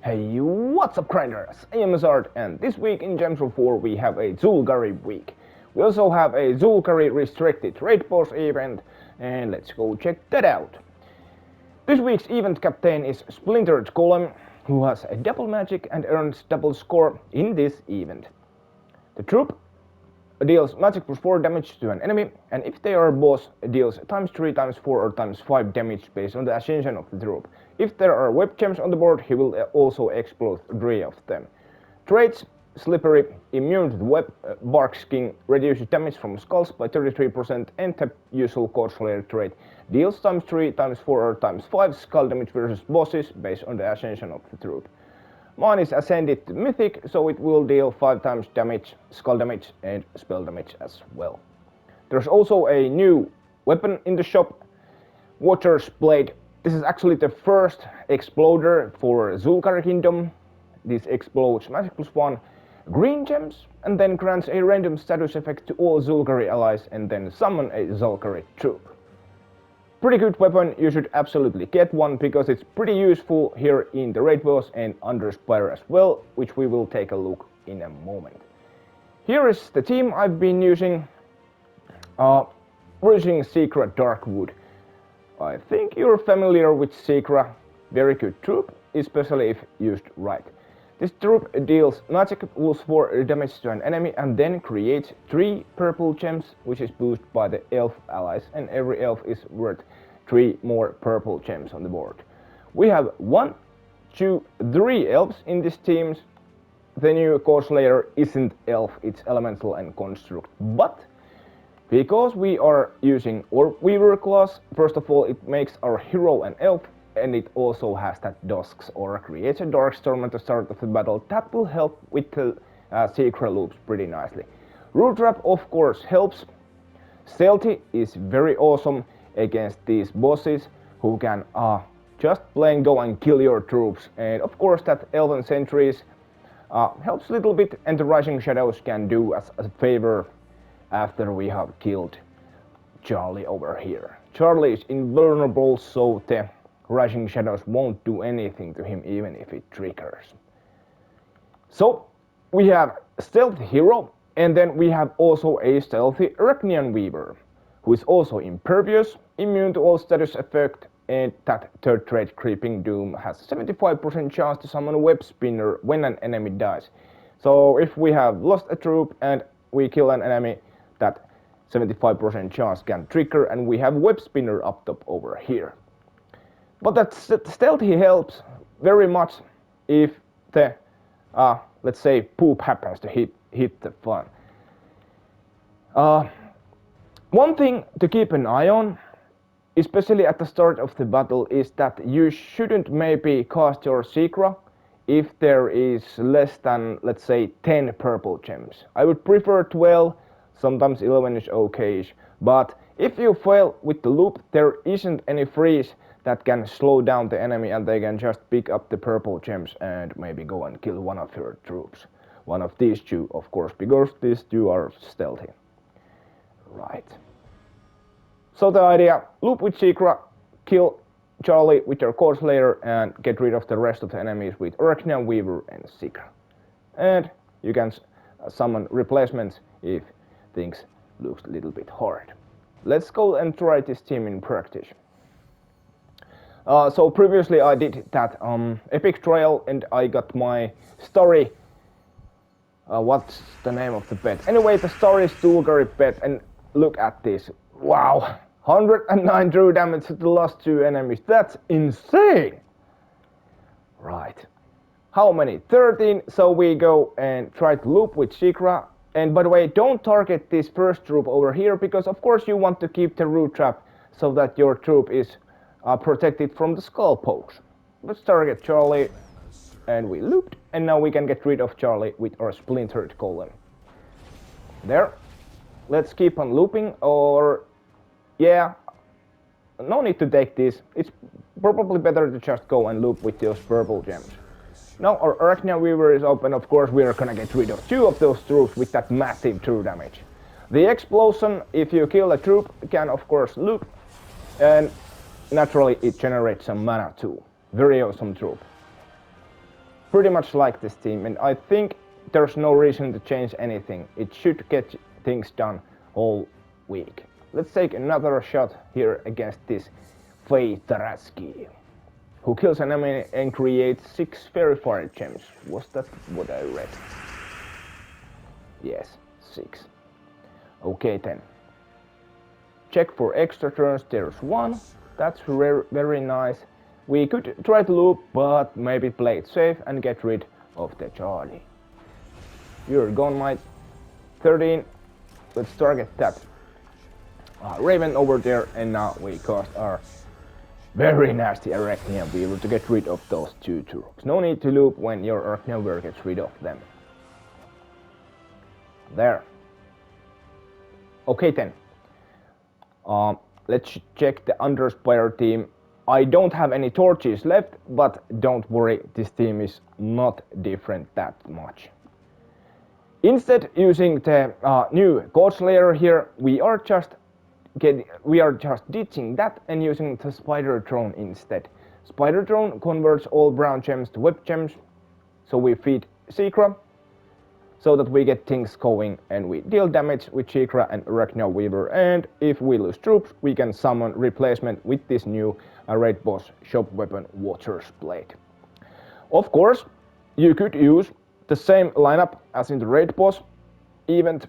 Hey, what's up grinders? I am Azard and this week in Gems of War we have a Zhul'Kari week. We also have a Zhul'Kari restricted raid boss event and let's go check that out. This week's event captain is Splintered Golem, who has a double magic and earns double score in this event. The troop deals magic plus 4 damage to an enemy, and if they are a boss, deals times 3, times 4 or times 5 damage based on the ascension of the troop. If there are web gems on the board, he will also explode 3 of them. Traits: Slippery, immune to the web, Bark Skin, reduces damage from skulls by 33%, and the usual Code Slayer trait deals times 3, times 4 or times 5 skull damage versus bosses based on the ascension of the troop. Mine is ascended to Mythic, so it will deal 5 times damage, skull damage and spell damage as well. There's also a new weapon in the shop, Watcher's Blade. This is actually the first exploder for Zhul'Kari Kingdom. This explodes magic plus 1 green gems and then grants a random status effect to all Zhul'Kari allies and then summon a Zhul'Kari troop. Pretty good weapon, you should absolutely get one because it's pretty useful here in the raid boss and Underspire as well, which we will take a look in a moment. Here is the team I've been using. We're using Secret Darkwood. I think you're familiar with Secret, very good troop, especially if used right. This troop deals magic plus 4 damage to an enemy and then creates 3 purple gems, which is boosted by the elf allies, and every elf is worth 3 more purple gems on the board. We have 1, 2, 3 elves in this team. The new Code Slayer isn't elf, it's elemental and construct, but because we are using Orb Weaver class, first of all it makes our hero an elf, and it also has that Dusk's aura, creates a dark storm at the start of the battle that will help with the secret loops pretty nicely. Root Trap of course helps. Stealthy is very awesome against these bosses who can just plain go and kill your troops, and of course that Elven Sentries helps a little bit, and the Rising Shadows can do as a favor after we have killed Charlie over here. Charlie is invulnerable, so the Rising Shadows won't do anything to him even if it triggers. So we have Stealthy Hero, and then we have also a Stealthy Arachnian Weaver, who is also impervious, immune to all status effect, and that third trait Creeping Doom has 75% chance to summon a Web Spinner when an enemy dies. So if we have lost a troop and we kill an enemy, that 75% chance can trigger, and we have Web Spinner up top over here. But that Stealthy helps very much if the, let's say, poop happens to hit the fan. One thing to keep an eye on, especially at the start of the battle, is that you shouldn't maybe cast your Secret if there is less than, let's say, 10 purple gems. I would prefer 12, sometimes 11 is okay-ish, but if you fail with the loop, there isn't any freeze that can slow down the enemy and they can just pick up the purple gems and maybe go and kill one of your troops. One of these two, of course, because these two are stealthy. Right. So the idea, loop with Secret, kill Charlie with your Code Slayer and get rid of the rest of the enemies with Arachnian Weaver and Secret. And you can summon replacements if things looks a little bit hard. Let's go and try this team in practice. So previously I did that epic trial and I got my story. What's the name of the pet? Anyway, the story is Zhul'Kari pet, and look at this. Wow, 109 true damage to the last 2 enemies. That's insane. Right. How many? 13. So we go and try to loop with Secret. And by the way, don't target this first troop over here because of course you want to keep the root trap so that your troop is protected from the skull pokes. Let's target Charlie, and we looped, and now we can get rid of Charlie with our Splintered Golem. There. Let's keep on looping, or yeah, no need to take this. It's probably better to just go and loop with those purple gems. Now our Arachnian Weaver is open, of course we are gonna get rid of 2 of those troops with that massive true damage. The explosion, if you kill a troop, can of course loop, and naturally it generates some mana too. Very awesome troop. pretty much like this team, and I think there's no reason to change anything. It should get things done all week. Let's take another shot here against this Faye Taraski, who kills an enemy and creates 6 fairy fire gems. Was that what I read? Yes, 6. Okay then. Check for extra turns, there's 1. That's very nice. We could try to loop, but maybe play it safe and get rid of the Charlie. You're gone, mate. 13. Let's target that Raven over there, and now we cast our very nasty Arachnian Weaver to get rid of those 2 Turks. No need to loop when your Arachnian Weaver gets rid of them. There. Okay then. Let's check the Underspire team. I don't have any torches left, but don't worry, this team is not different that much. Instead, using the new Godslayer here, we are just ditching that and using the Spider Drone instead. Spider Drone converts all brown gems to web gems, so we feed Seekra, so that we get things going and we deal damage with Seekra and Arachnian Weaver, and if we lose troops, we can summon replacement with this new raid boss shop weapon Water's Blade. Of course, you could use the same lineup as in the raid boss event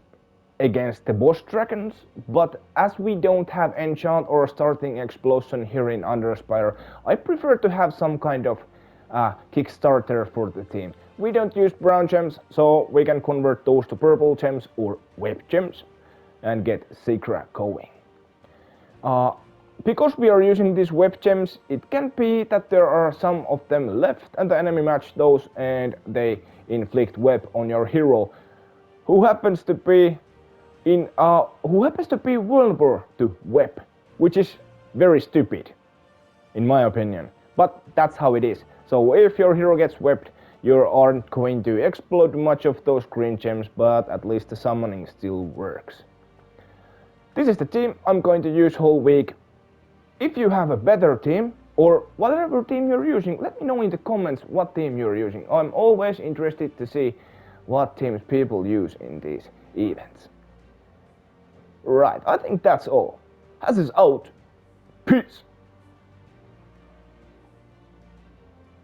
against the boss dragons, but as we don't have enchant or starting explosion here in Underspire, I prefer to have some kind of Kickstarter for the team. We don't use brown gems, so we can convert those to purple gems or web gems and get Seekra going. Because we are using these web gems, it can be that there are some of them left and the enemy match those and they inflict web on your hero who happens to be vulnerable to web, which is very stupid in my opinion, but that's how it is. So if your hero gets webbed, you aren't going to explode much of those green gems, but at least the summoning still works. This is the team I'm going to use whole week. If you have a better team, or whatever team you're using, let me know in the comments what team you're using. I'm always interested to see what teams people use in these events. Right, I think that's all. Has is out. Peace.